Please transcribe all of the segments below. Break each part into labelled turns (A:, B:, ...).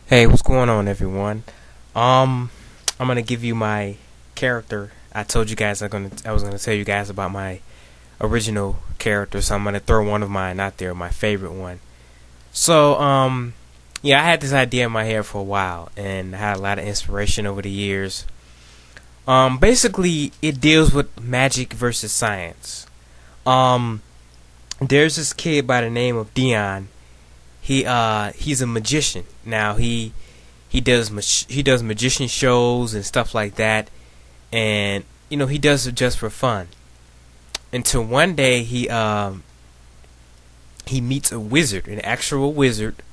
A: Hey, what's going on, everyone? Um, I'm gonna give you my character. I told you guys I was gonna tell you guys about my original character, so I'm gonna throw one of mine out there, my favorite one. So, yeah, I had this idea in my head for a while, and I had a lot of inspiration over the years. Basically, it deals with magic versus science. Um, there's this kid by the name of Deon. He's a magician. Now he does magician shows and stuff like that, and he does it just for fun. Until one day he meets a wizard, an actual wizard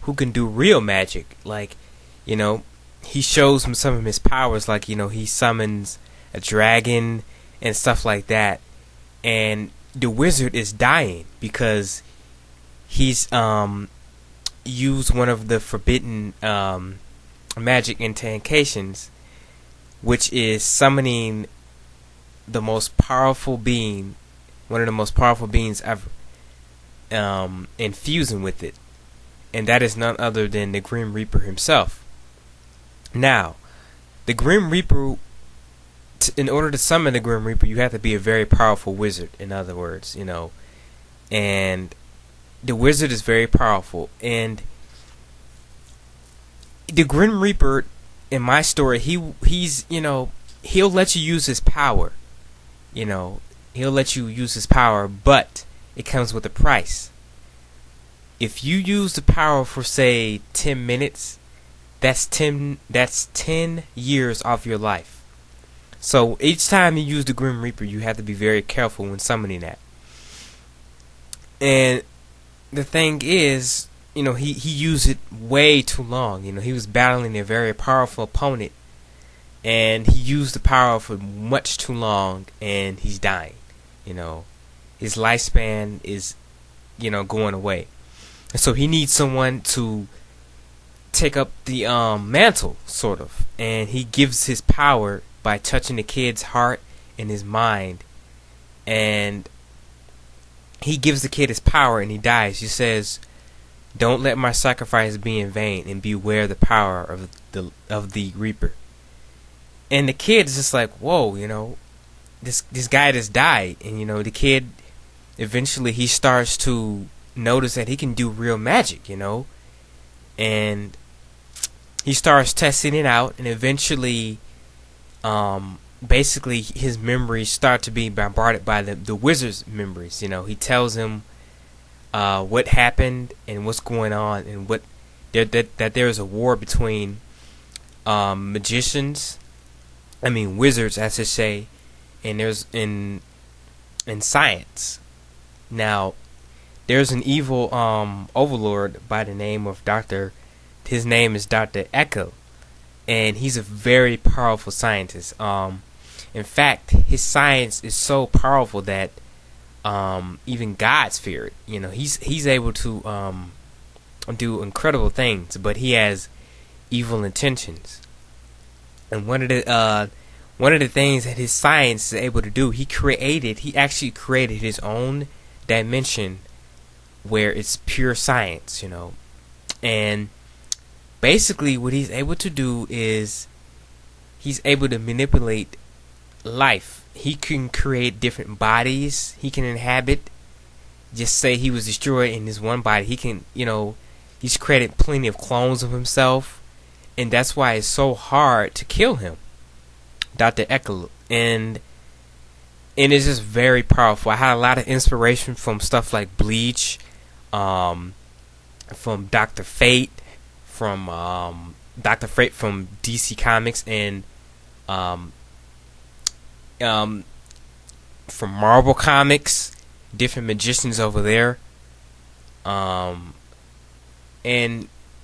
A: who can do real magic. Like, you know, he shows him some of his powers, like he summons a dragon and stuff like that. And the wizard is dying because he's used one of the forbidden magic incantations, which is summoning the most powerful being, one of the most powerful beings ever, and fusing with it, and that is none other than the Grim Reaper himself. Now, the Grim Reaper, in order to summon the Grim Reaper, you have to be a very powerful wizard. In other words, and the wizard is very powerful, and the Grim Reaper in my story, he's he'll let you use his power. He'll let you use his power, but it comes with a price. If you use the power for say 10 minutes, that's 10 years off your life. So each time you use the Grim Reaper, you have to be very careful when summoning that. And the thing is, he used it way too long. He was battling a very powerful opponent, and he used the power for much too long, and he's dying. His lifespan is, going away. And so he needs someone to take up the mantle, sort of. And he gives his power by touching the kid's heart and his mind. And he gives the kid his power, and he dies. He says, "Don't let my sacrifice be in vain, and beware the power of the Reaper." And the kid is just like, "Whoa, this guy just died." And the kid eventually he starts to notice that he can do real magic, and he starts testing it out, and eventually, basically his memories start to be bombarded by the wizard's memories. He tells him what happened and what's going on, and that there is a war between wizards, as I say, and there's in science. Now, there's an evil overlord by the name of his name is Dr. Echo, and he's a very powerful scientist. In fact, his science is so powerful that even gods fear it. He's able to do incredible things, but he has evil intentions. And one of the things that his science is able to do, he actually created his own dimension where it's pure science, and basically what he's able to do is he's able to manipulate life. He can create different bodies he can inhabit. Just say he was destroyed in his one body, he can, he's created plenty of clones of himself, and that's why it's so hard to kill him, Dr. Echo. And it's just very powerful. I had a lot of inspiration from stuff like Bleach, from Dr. Fate, from DC Comics, and from Marvel Comics, different magicians over there, and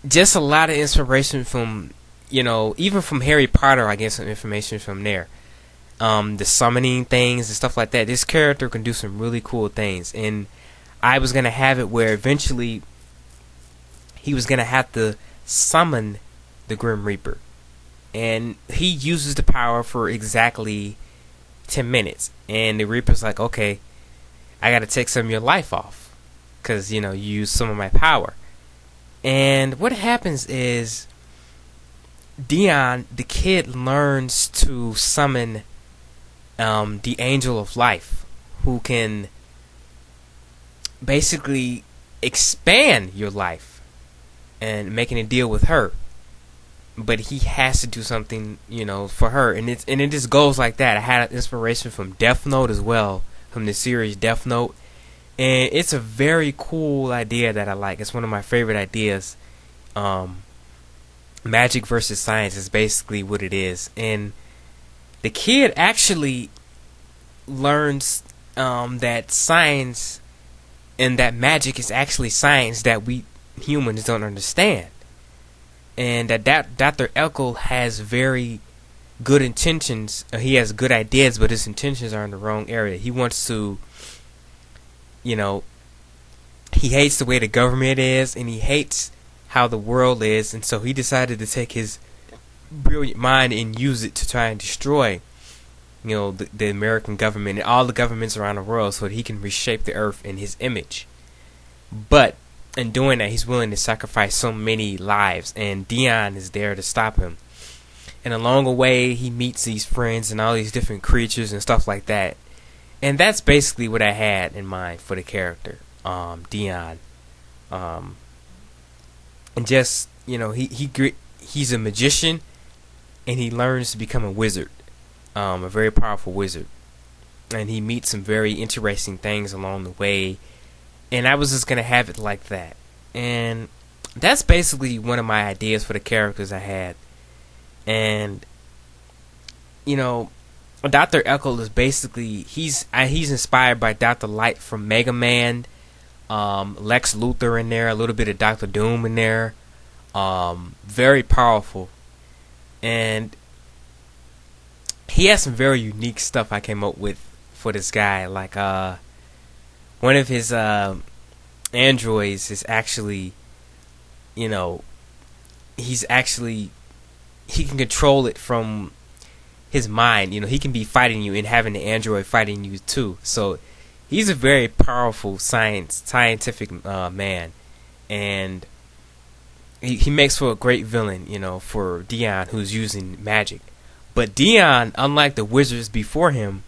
A: just a lot of inspiration from, even from Harry Potter. I get some information from there. The summoning things and stuff like that. This character can do some really cool things, and I was gonna have it where eventually he was gonna have to summon the Grim Reaper, and he uses the power for exactly 10 minutes, and the Reaper's like, "Okay, I gotta take some of your life off, because you used some of my power." And what happens is Deon, the kid, learns to summon the Angel of Life, who can basically expand your life, and making a deal with her. But he has to do something, for her, and it just goes like that. I had inspiration from Death Note as well, from the series Death Note, and it's a very cool idea that I like. It's one of my favorite ideas. Magic versus science is basically what it is, and the kid actually learns that science and that magic is actually science that we humans don't understand. And that Dr. Eckel has very good intentions. He has good ideas, but his intentions are in the wrong area. He wants to, he hates the way the government is, and he hates how the world is, and so he decided to take his brilliant mind and use it to try and destroy, the American government and all the governments around the world, so that he can reshape the earth in his image. But in doing that, he's willing to sacrifice so many lives, and Deon is there to stop him. And along the way, he meets these friends and all these different creatures and stuff like that. And that's basically what I had in mind for the character, Deon. And just, he's a magician, and he learns to become a wizard, a very powerful wizard. And he meets some very interesting things along the way. And I was just going to have it like that. And that's basically one of my ideas for the characters I had. And, Dr. Eckel is basically, he's inspired by Dr. Light from Mega Man, Lex Luthor in there, a little bit of Dr. Doom in there. Very powerful. And he has some very unique stuff I came up with for this guy. Like, one of his androids is actually, he can control it from his mind. He can be fighting you and having the android fighting you too. So he's a very powerful scientific man, and he makes for a great villain, for Deon, who's using magic. But Deon, unlike the wizards before him,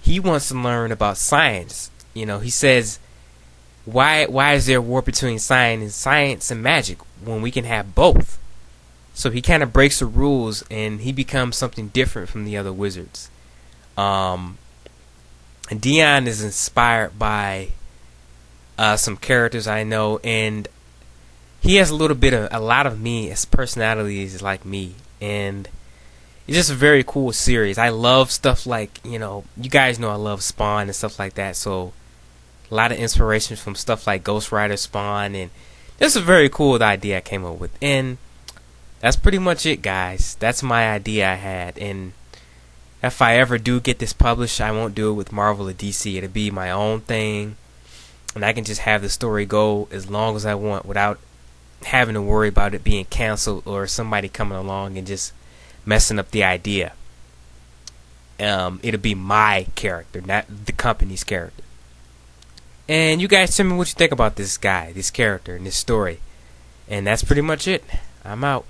A: he wants to learn about science. He says, why is there a war between science and magic when we can have both? So he kind of breaks the rules, and he becomes something different from the other wizards. And Deon is inspired by some characters I know, and he has a lot of me. His personality is like me, and it's just a very cool series. I love stuff like, you guys know I love Spawn and stuff like that, so a lot of inspiration from stuff like Ghost Rider, Spawn, and this is a very cool idea I came up with. And that's pretty much it, guys. That's my idea I had, and if I ever do get this published, I won't do it with Marvel or DC. It'll be my own thing, and I can just have the story go as long as I want without having to worry about it being canceled or somebody coming along and just messing up the idea. It'll be my character, not the company's character. And you guys tell me what you think about this guy, this character, and this story. And that's pretty much it. I'm out.